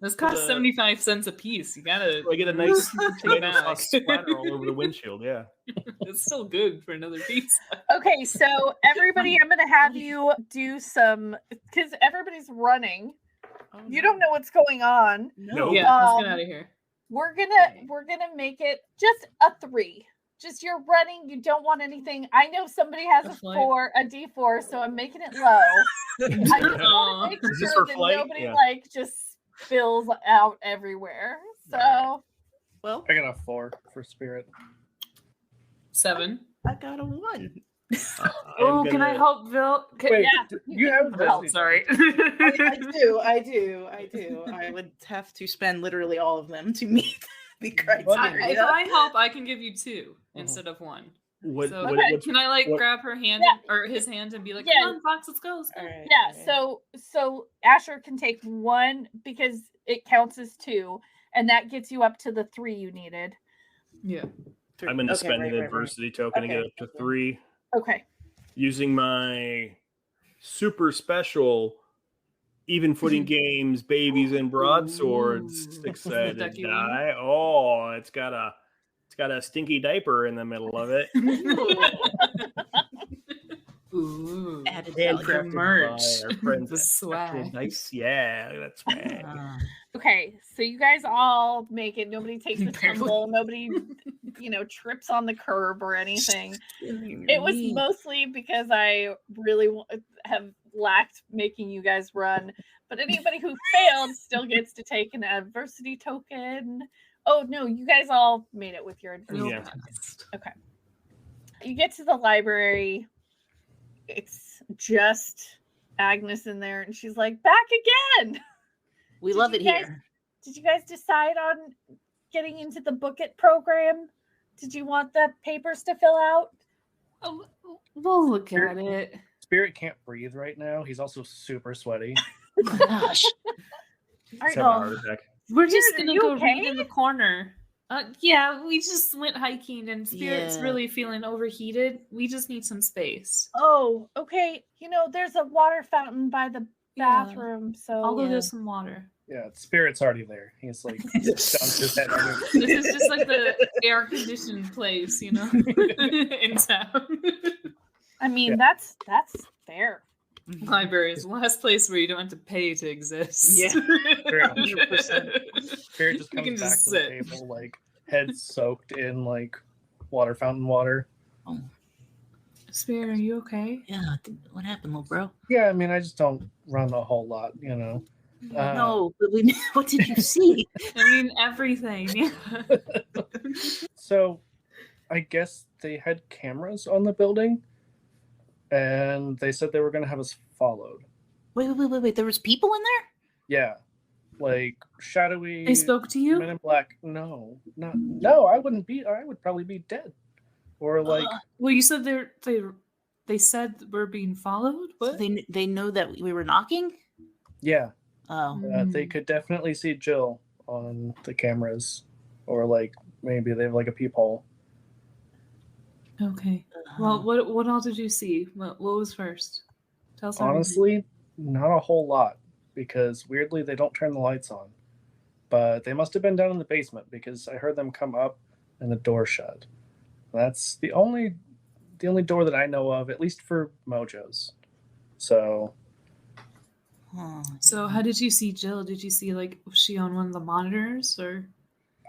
This costs The- 75 cents a piece. You gotta. I get a nice tomato back. sauce splatter all over the windshield. Yeah. It's still good for another pizza. Okay, so everybody, I'm gonna have you do some because everybody's running. You don't know what's going on. No. Yeah, let's Um, get out of here. We're gonna make it just a 3. Just you're running. You don't want anything. I know somebody has A a flight. 4, a D4, so I'm making it low. I just want Aw. to make Is this sure for that flight? nobody Yeah. like just spills out everywhere. So Well, I got a 4 for spirit. 7. I got a 1. Oh, can I help Vil? Wait, yeah, you have Oh, this. sorry. I do. I would have to spend literally all of them to meet the If criteria. I help, I can give you 2 instead of 1. What, So what's- can I like what- grab her hand or his hand and be like, Yeah. "Come on, Fox, let's go." Let's go. All right, yeah, all right. so Asher can take 1 because it counts as 2, and that gets you up to the 3 you needed. Yeah. I'm going to Okay, spend an right. adversity token to get Okay, up to okay. 3. Okay. Using my super special even footing games, babies and broadswords Ooh. 6-sided Ducky die. Oh, it's got a stinky diaper in the middle of it. Ooh. Added The value. merch. By our friends The at Spectral swag. Dice. Yeah, that's swag. Okay, so you guys all make it. Nobody takes a Barely. tumble. Nobody, trips on the curb or anything. It was mostly because I really have lacked making you guys run. But anybody who failed still gets to take an adversity token. Oh, no, you guys all made it with your adversity Yeah. tokens. Okay. You get to the library. It's just Agnes in there, and she's like, back again. We Did love you it guys- here. Did you guys decide on getting into the Book It program? Did you want the papers to fill out? Oh, we'll look at it. Spirit can't breathe right now. He's also super sweaty. Oh my gosh. All right, He's having a heart attack. We're just Spirit, are gonna you go okay? read in the corner. Yeah, we just went hiking and Spirit's Yeah. really feeling overheated. We just need some space. Oh, okay. There's a water fountain by the Yeah. bathroom, so I'll go Yeah. get some water. Yeah, Spirit's already there. He's like dunked his head under. This is just like the air conditioned place, in town. I mean Yeah. that's fair. Library is the last place where you don't have to pay to exist. Yeah. 100%. Spirit just You can comes back just to sit. the table, like head soaked in like water fountain water. Spirit, are you okay? Yeah. What happened, little bro? Yeah, I mean, I just don't run a whole lot, No, but what did you see? I mean everything. Yeah. So, I guess they had cameras on the building, and they said they were going to have us followed. Wait. There was people in there? Yeah, like shadowy. They spoke to Men you? in Black. No. I wouldn't be. I would probably be dead, or like Well, you said they said we're being followed? So What? they know that we were knocking? yeah. Oh. They could definitely see Jill on the cameras, or like maybe they have like a peephole. Okay. Well, what all did you see? What was first? Tell us everything. Honestly, not a whole lot, because weirdly they don't turn the lights on. But they must have been down in the basement, because I heard them come up and the door shut. That's the only door that I know of, at least for Mojo's. So So how did you see Jill? Did you see was she on one of the monitors or?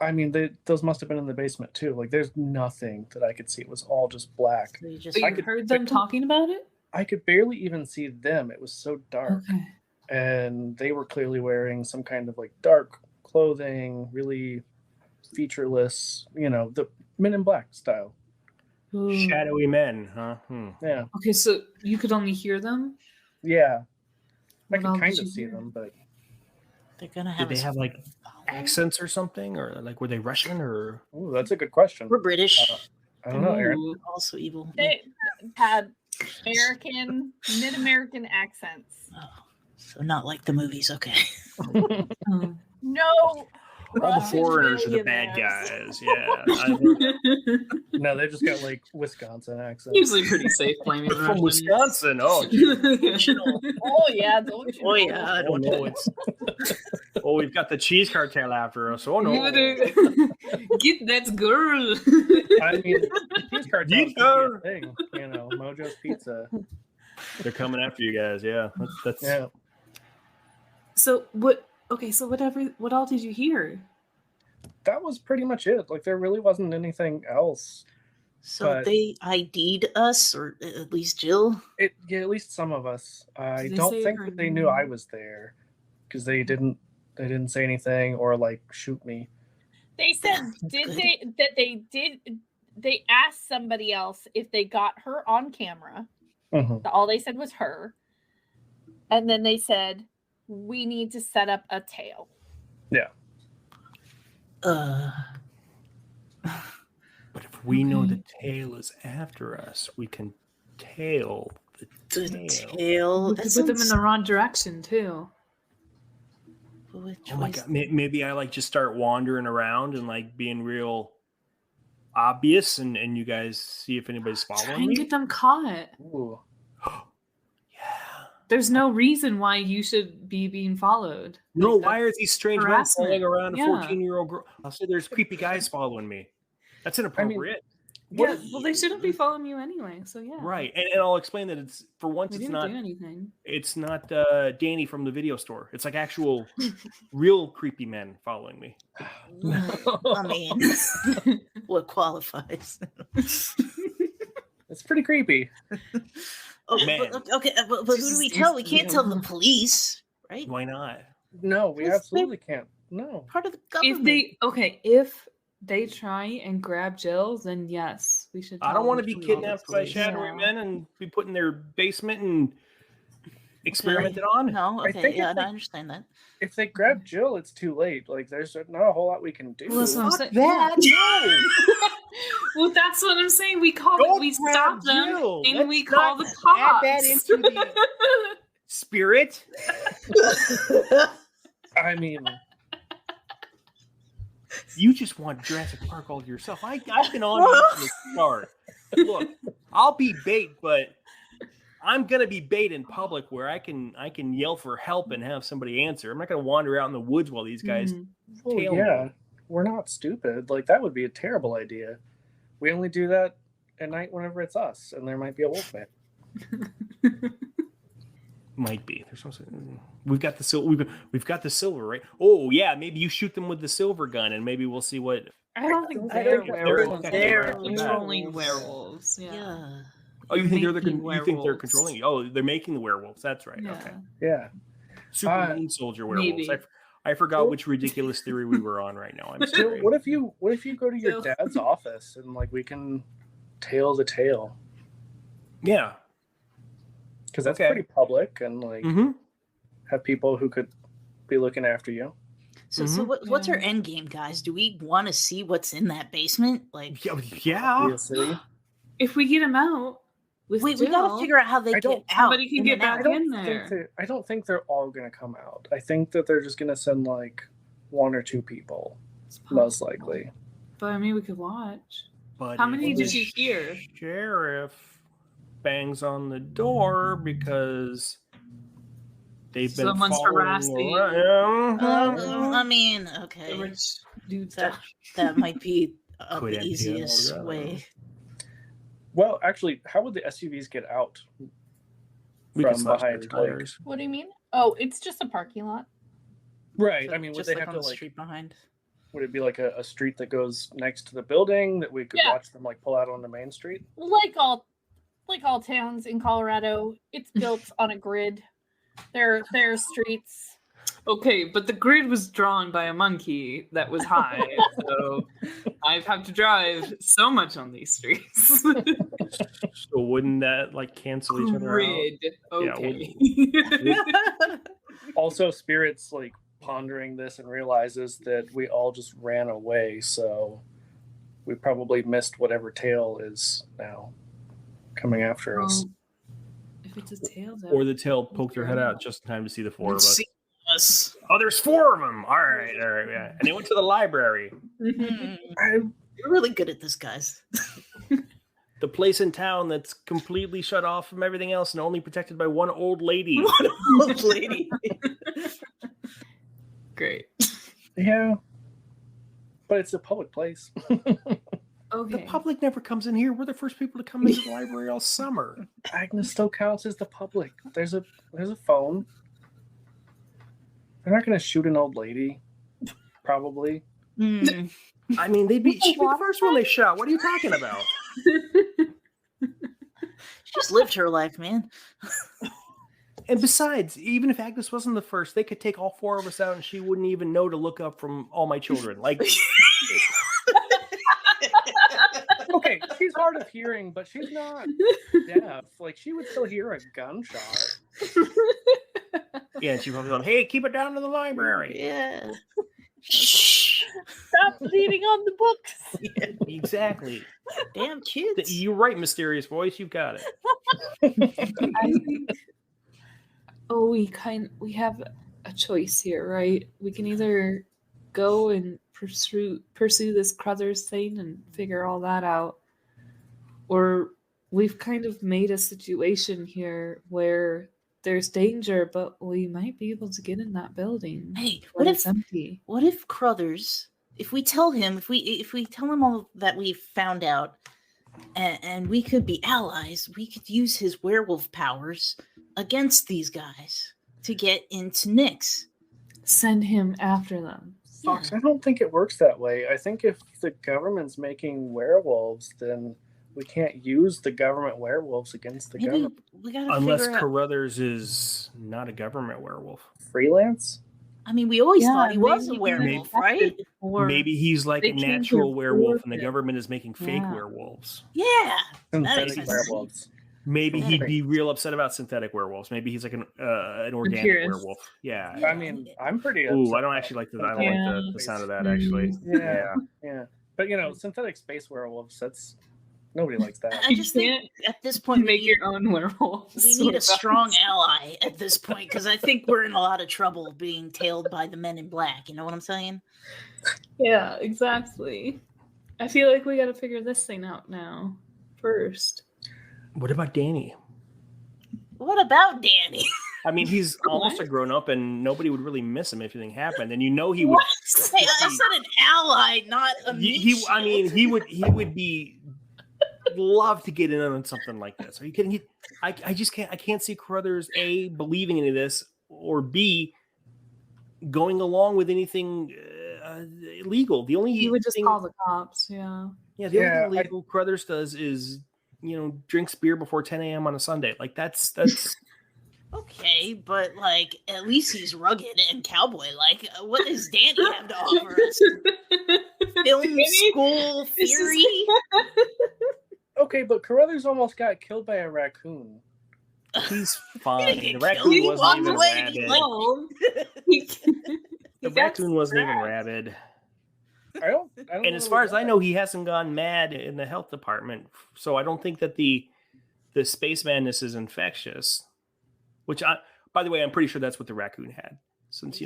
I mean, those must have been in the basement too. Like, there's nothing that I could see. It was all just black. So you just So you I could heard them pick- talking about it? I could barely even see them. It was so dark. Okay. And they were clearly wearing some kind of like dark clothing, really featureless, the Men in Black style. Ooh. Shadowy men, huh? Yeah. Okay, so you could only hear them? Yeah. I What all could kind did of you see hear? them, but they're gonna have Did they us have like followed? accents or something, or like were they Russian or? ooh, that's a good question. We're British. I don't know, Aaron. Ooh. Also evil. They had mid-American accents. Oh, so not like the movies. Okay. Oh. No, All the Russian foreigners are the bad millionaires. guys. Yeah. No, they've just got like Wisconsin accents. Usually pretty safe blaming From Russians. Wisconsin. Oh, Oh yeah, don't you? Oh yeah. I oh don't no, know. it's. Oh, we've got the cheese cartel after us. Oh no. Get that girl. I mean, cheese cartel Yeet could be her. a thing, Mojo's Pizza. They're coming after you guys. Yeah. That's Yeah. So what? Okay, so what all did you hear? That was pretty much it. Like, there really wasn't anything else. So But- they ID'd us, or at least Jill. Yeah, at least some of us. I Did they don't say think her that they knew name? I was there, because they didn't They didn't say anything or like shoot me. They said they asked somebody else if they got her on camera. Mhm. All they said was her. And then they said, we need to set up a tail. Yeah. But if we know the tail is after us, we can tail the tail. We could put them in the wrong direction too. Oh my god! Maybe I like just start wandering around and like being real obvious, and you guys see if anybody's Try following and me. get them caught. Ooh. Yeah. There's no reason why you should be being followed. No, Like, why are these strange men harassment. following around a Yeah. 14-year-old girl? I'll say there's creepy guys following me. That's inappropriate. Yeah, well, they shouldn't be following you anyway. So yeah, Right, and I'll explain that it's for once. We It's didn't not. do anything. It's not Danny from the video store. It's like actual, real creepy men following me. I mean, what qualifies? It's pretty creepy. Oh, Man. okay, but who do we tell? We can't tell the police, right? Why not? No, we Yes, absolutely can't. No. Part of the government. If they try and grab Jill, then yes, we should. I don't want to be tell them kidnapped by police. shadowy Yeah. men and be put in their basement and experimented on. No, I okay, think yeah, if I they- understand that. If they grab Jill, it's too late. Like, there's not a whole lot we can do. Well, that's what I'm saying. That no. Well, that's what I'm saying. We Don't stop grab them, Jill. and Let's we call the not cops. add that into the spirit. I mean, You just want Jurassic Park all to yourself. I've been on you from the start. Look, I'll be bait, but I'm gonna be bait in public where I can yell for help and have somebody answer. I'm not gonna wander out in the woods while these guys Mhm. well, tail yeah, me. we're not stupid. Like, that would be a terrible idea. We only do that at night whenever it's us, and there might be a wolf man. Might be. There's also we've got the silver. We've got the silver, right? Oh yeah, maybe you shoot them with the silver gun, and maybe we'll see what. I don't think I they're think they're werewolves. They're controlling controlling werewolves. Yeah. Yeah. Oh, you think they're Making you think they're werewolves. controlling you? Oh, they're making the werewolves. That's right. Yeah. Okay. Yeah. Superman soldier werewolves. maybe. I forgot which ridiculous theory we were on right now. I'm So sorry. what if you go to your So- dad's office and like we can tail the tail, Yeah. because that's Okay. pretty public and like Mm-hmm. have people who could be looking after you. So Mhm. what's our Yeah. end game, guys? Do we want to see what's in that basement? Like, Yeah. Real city. If we get them out, with wait, we gotta Jill, figure out how they I get don't- out. somebody can in get and back out. in there. I don't think they're all gonna come out. I think that they're just gonna send like one or two people, It's most possible. likely. But I mean, we could watch. But How if many the did you hear? Sheriff bangs on the door because they've been Someone's following harassing. around. I mean, The okay, rich dudes. that might be Could the empty it easiest all way. Well, actually, how would the SUVs get out We can from slash their behind? Like, tires. What do you mean? Oh, it's just a parking lot. right. I mean, would Just they like have on to the like? street behind? Would it be like a street that goes next to the building that we could Yeah. watch them like pull out on the main street? Like all towns in Colorado, it's built on a grid. There are streets. Okay, but the grid was drawn by a monkey that was high, so I've had to drive so much on these streets. So wouldn't that like cancel each other out? Grid. Yeah, Okay. Also, Spirit's like pondering this and realizes that we all just ran away, so we probably missed whatever tail is now coming after us. Well, if it's a tail, though. Or the tail poked their head out just in time to see the four of us. See us. Oh, there's four of them. All right, yeah. And they went to the library, Hmm. I, We're really good at this, guys. the place in town that's completely shut off from everything else and only protected by one old lady. What an old lady. Great. yeah, but it's a public place. Okay. The public never comes in here. We're the first people to come into the library all summer. Agnes still counts as the public. There's a phone. They're not going to shoot an old lady, probably. Hmm. I mean, she'd be the first one they shot. What are you talking about? She just lived her life, man. And besides, even if Agnes wasn't the first, they could take all 4 of us out and she wouldn't even know to look up from all my children. Like, Okay, she's hard of hearing, but she's not deaf. Like, she would still hear a gunshot. yeah, and she probably going, hey, keep it down to the library. Yeah. Stop bleeding on the books. Yeah, exactly. Damn kids. You're right, mysterious voice. You've got it. I think we have a choice here, right? We can either go and pursue this Crothers thing and figure all that out, or we've kind of made a situation here where there's danger, but we might be able to get in that building. Hey, when it's empty? What if Crothers? If we tell him all that we've found out, and we could be allies, we could use his werewolf powers against these guys to get into Nyx. Send him after them. Fawkes, I don't think it works that way. I think if the government's making werewolves, then we can't use the government werewolves against the government. We gotta Unless figure out. Carruthers is not a government werewolf. Freelance? I mean, we always Yeah, thought he was a maybe werewolf, they right? tested before. Maybe he's like they a came natural here werewolf for and the it. government is making fake Yeah. werewolves. Yeah. That makes Synthetic sense. werewolves. Maybe he'd Right. be real upset about synthetic werewolves. Maybe he's like an organic Purist. werewolf. Yeah. I mean, I'm pretty Ooh, upset I don't about actually like the. I don't Yeah. like the sound of that. Actually. Yeah, yeah. But synthetic space werewolves, that's nobody likes that. I just think at this point You make your own werewolves. we need a strong ally at this point because I think we're in a lot of trouble being tailed by the men in black. You know what I'm saying? Yeah, exactly. I feel like we got to figure this thing out now first. What about Danny? What about Danny? I mean, he's almost a grown up, and nobody would really miss him if anything happened. And he would. What? Hey, I said an ally, not a meat I mean, he would be love to get in on something like this. Are you kidding? I just can't. I can't see Carruthers A, believing any of this, or B, going along with anything illegal. The only He would just thing, call the cops. Yeah. the only thing illegal Carruthers does is drinks beer before 10 a.m. on a Sunday. Like that's Okay, but like at least he's rugged and cowboy. Like, what does Danny have to offer us? Film Danny, school theory? Okay, but Carruthers almost got killed by a raccoon. he's fine. He The walked raccoon wasn't even away, rabid. he's No. He The got raccoon wasn't even scratched. rabid. I don't And know as what far we as I got. know, he hasn't gone mad in the health department. So I don't think that the space madness is infectious. Which, by the way, I'm pretty sure that's what the raccoon had. Since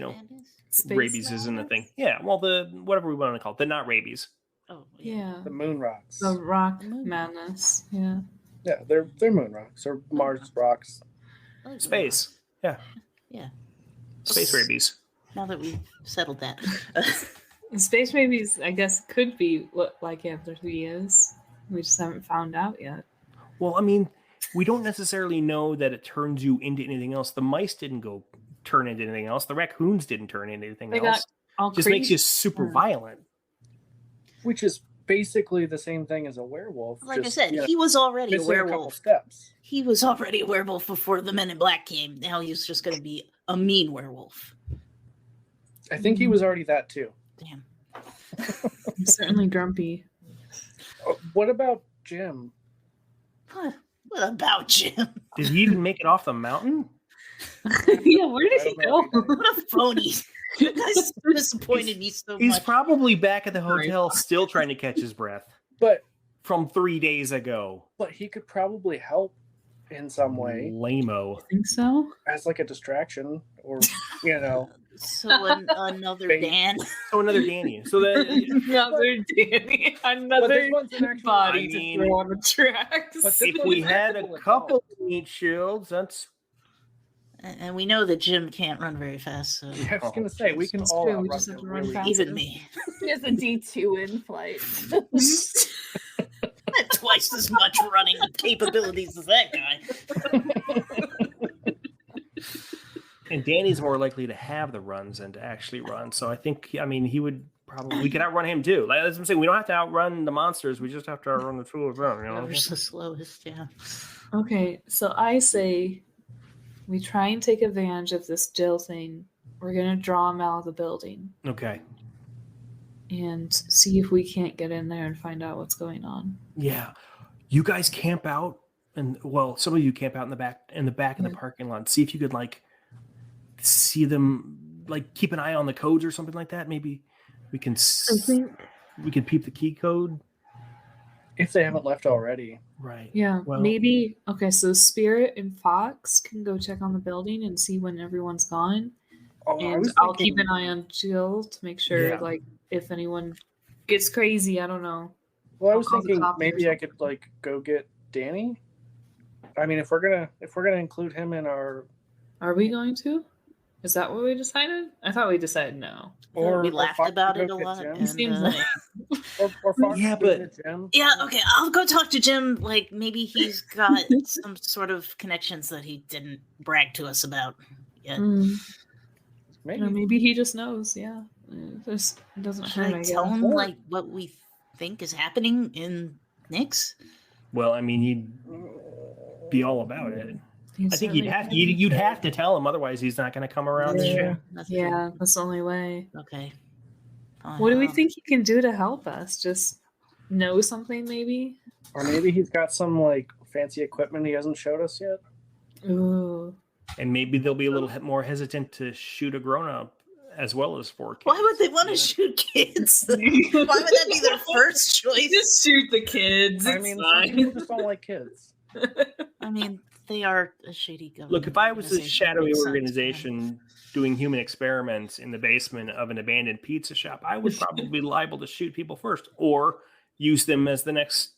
Space rabies isn't a madness? thing. Yeah, well, the whatever we want to call it, the not rabies. Oh, Yeah. The moon rocks. The rock madness. Yeah. Yeah, they're moon rocks or Mars rocks. I like Space. Yeah. Yeah. Space rabies. Now that we've settled that. Space babies, I guess, could be what lycanthropy is. We just haven't found out yet. Well, I mean, we don't necessarily know that it turns you into anything else. The mice didn't go turn into anything else. The raccoons didn't turn into anything They got else. all Just makes crazy. you super Yeah. violent. Which is basically the same thing as a werewolf. Like I just, said, he was already a missing a couple werewolf. steps. He was already a werewolf before the Men in Black came. Now he's just going to be a mean werewolf. I think he was already that too. Damn. He's certainly grumpy. What about Jim? What about Jim? Did he even make it off the mountain? Yeah, where did I he don't go? know. What a phony. You guys disappointed me so He's much. probably back at the hotel still trying to catch his breath But from 3 days ago. he could probably help in some way Lame-o. Think so? as like a distraction or So another Bait. Dan. So another Danny. So that Another Danny. But Another this one's an actual body I mean, to throw on the tracks. But this if one's we an had actual a couple meat shields, that's And we know that Jim can't run very fast, so I was gonna say we can It's all true, we outrun just have him to run really fast. even me. He has a D2 in flight. Twice as much running capabilities as that guy. and Danny's more likely to have the runs than to actually run. So I think he would probably we could outrun him too. Like as I'm saying, we don't have to outrun the monsters, we just have to outrun the two of them, you know. Whoever's the slowest, yeah. Okay, so I say we try and take advantage of this Jill thing. We're gonna draw him out of the building Okay. and see if we can't get in there and find out what's going on. Yeah. You guys camp out, and well, some of you camp out in the back of the Yeah. parking lot. See if you could like see them, like keep an eye on the codes or something like that. Maybe we can we can peep the key code. If they haven't left already. Right. Yeah, Well- maybe. Okay, so Spirit and Fawkes can go check on the building and see when everyone's gone. Oh, And I'll keep an eye on Jill to make sure, Yeah. like, if anyone gets crazy, I don't know. Well, I I'll was call the thinking cops or maybe I could like go get Danny. I mean, if we're gonna include him in our Are we going to? Is that what we decided? I thought we decided no. We laughed Fox about could it go a get lot. Jim. It And, seems like or Fox Yeah, could go but- get Jim. yeah, okay, I'll go talk to Jim. Like, maybe he's got some sort of connections that he didn't brag to us about yet. Maybe. Or maybe he just knows. Yeah, it doesn't Should hurt. I I tell guess. him, like, what we think is happening in Nyx? Well, I mean, he'd be all about it. He's I think you'd certainly- have to tell him, otherwise he's not going to come around. Yeah. and shit. That's true. Yeah, that's the only way. Okay. Fine. What do we think he can do to help us? Just know something, maybe? Or maybe he's got some like fancy equipment he hasn't showed us yet. Ooh. And maybe they'll be a little more hesitant to shoot a grown-up as well as 4 kids. Why would they want to shoot kids? Why would that be their first choice? Just shoot the kids. I mean, some people just don't like kids. I mean, they are a shady government. Look, if I was a organization. shadowy Makes sense. organization doing human experiments in the basement of an abandoned pizza shop, I would probably be liable to shoot people first or use them as the next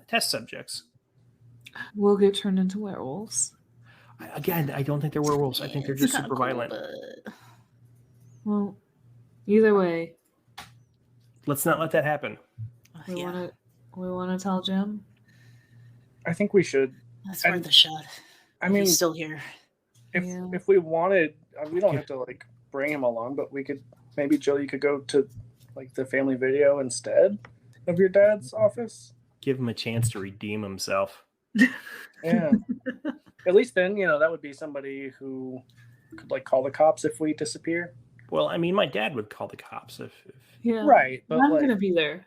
test subjects. We'll get turned into werewolves. Again, I don't think they're werewolves. I think they're It's just kinda super cool, violent. but- Well, either way, Let's not let that happen. we Yeah, want to tell Jim. I think we should. that's and- worth a shot. I mean, He's still here. Yeah. if we wanted, we don't have to like bring him along, but we could maybe Jill, you could go to like the family video instead of your dad's office. Give him a chance to redeem himself. Yeah. At least then, that would be somebody who could like call the cops if we disappear. Well, I mean, my dad would call the cops if Yeah. Right. But I'm like, gonna be there.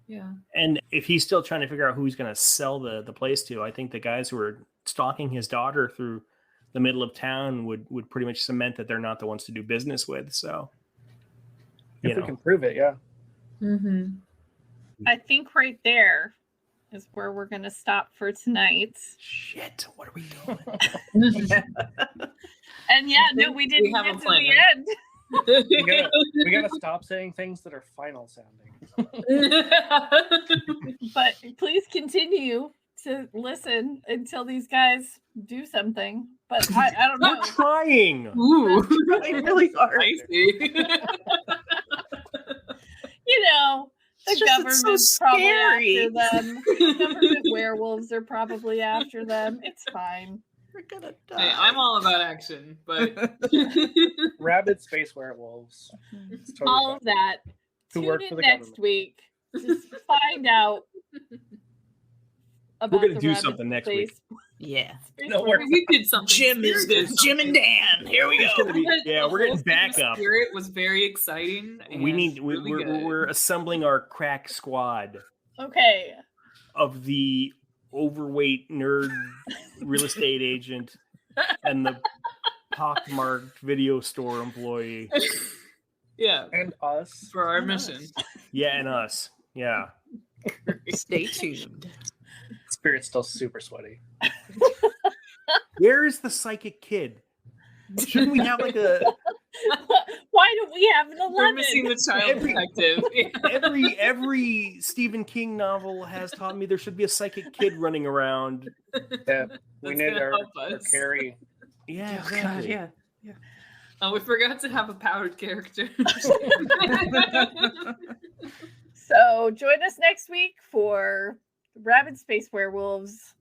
Yeah. and if he's still trying to figure out who he's going to sell the place to, I think the guys who are stalking his daughter through the middle of town would pretty much cement that they're not the ones to do business with. So, if we can prove it, yeah. Mm-hmm. I think right there is where we're going to stop for tonight. shit, what are we doing? And yeah, no, we didn't have a get to plan. the end. We gotta stop saying things that are final sounding. But please continue to listen until these guys do something. But I don't know. We're trying. Ooh. They really are. The It's just- it's so government's probably scary. after them. Government werewolves are probably after them. It's fine. We're gonna die. Hey, I'm all about action, but Rabid space werewolves. It's totally All fine. of that. Who Tune work in for the next government. week to find out about gonna the do rabbit something next week. space- Yeah. space No, werewolves. we did something. Jim is Spirit did Jim and something. Dan. Here we It's go. gonna be- yeah, The we're getting whole thing with back up. Spirit was very exciting. We and need. really good. We're assembling our crack squad Okay. of the overweight nerd real estate agent and the pockmarked video store employee. Yeah, And us. for our And us. mission. Yeah, and us. Yeah. Stay tuned. Spirit's still super sweaty. Where is the psychic kid? Shouldn't we have like a Why don't we have an We're 11? missing the child Every- detective. every Stephen King novel has taught me there should be a psychic kid running around. Yeah. We That's need gonna our help us. Carrie. Yeah, Oh, God, exactly. yeah. Oh, we forgot to have a powered character. So join us next week for Rabid Space Werewolves.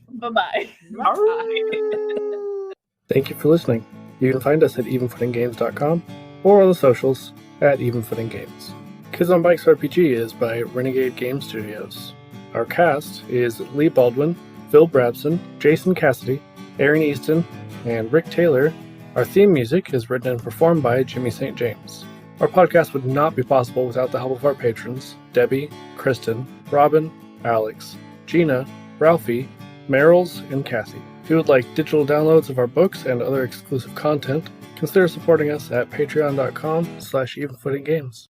Bye-bye. Thank you for listening. You can find us at evenfootinggames.com or on the socials at evenfootinggames. Kids on Bikes RPG is by Renegade Game Studios. Our cast is Lee Baldwin, Phil Brabson, Jason Cassidy, Aaryn Easton, and Rick Taylor. Our theme music is written and performed by Jimmy St. James. Our podcast would not be possible without the help of our patrons, Debbie, Kristen, Robin, Alex, Gina, Ralphie, Merrills, and Cassie. If you would like digital downloads of our books and other exclusive content, consider supporting us at patreon.com/evenfootinggames.